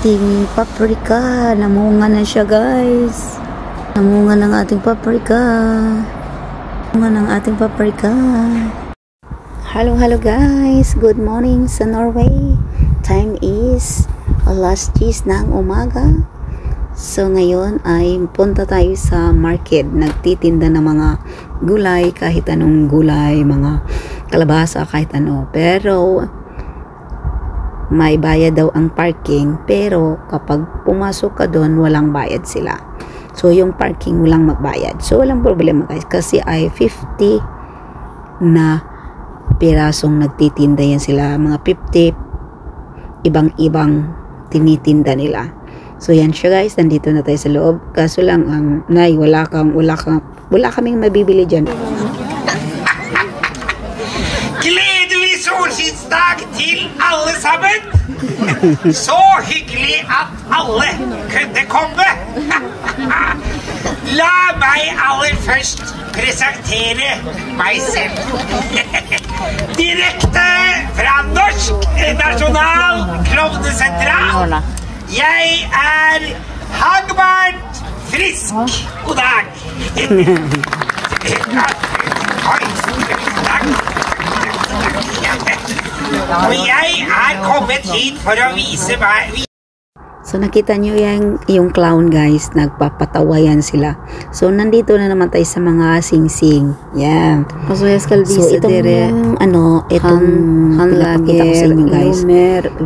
ating paprika. Namunga na siya, guys. Namunga ng ating paprika. Namunga ng ating paprika. Hello guys. Good morning sa Norway. Time is alas 10 ng umaga. So ngayon ay punta tayo sa market. Nagtitinda ng mga gulay, kahit anong gulay, mga kalabasa, kahit ano. Pero may bayad daw ang parking, pero kapag pumasok ka doon, walang bayad sila. So yung parking walang magbayad. So walang problema, guys, kasi ay 50 na pirasong nagtitinda yan sila. Mga 50 ibang-ibang tinitinda nila. So yan siya, guys, nandito na tayo sa loob. Kaso lang ang wala kaming mabibili diyan. Gledelig solskinnsdag til alle sammen. Så hyggelig at alle kunne komme. La meg aller først presentere meg selv. Direkte fra Norsk Nasjonal Klovnesentral. Jeg Hagbart Frisk. God dag. Og jeg kommet hit for å vise meg. So nakita nyo yung clown, guys, nagpapatawa yan sila. So nandito na naman tayo sa mga sing-sing. Yan. So itong pinapakita ko sa inyo, guys.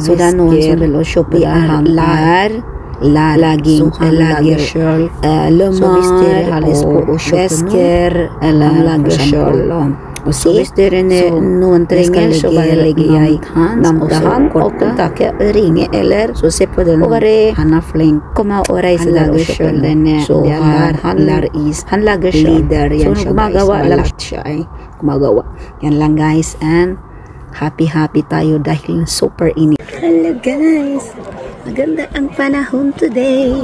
So danon, so relo shopping laging lager lomar o vesker lager så hvis dere noen trenger, så bare legge jeg namdahan og kontakte, ringe eller så se på den. Og bare han er flink, komme og reise der og kjøpe den. Så han lager selv. Så gumagawa lahat siya gumagawa. Yan lang, guys, and happy tayo dahil super init. Hello, guys, maganda ang panahon today.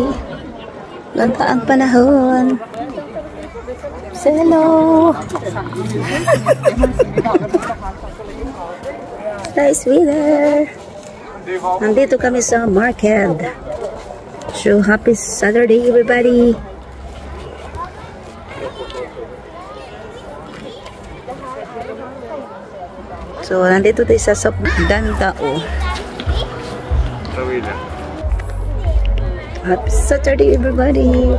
Ganda ang panahon. Say hello. Nice weather. Nandito kami sa market. So happy Saturday, everybody. So nandito tayo sa daming tao. Happy Saturday, everybody.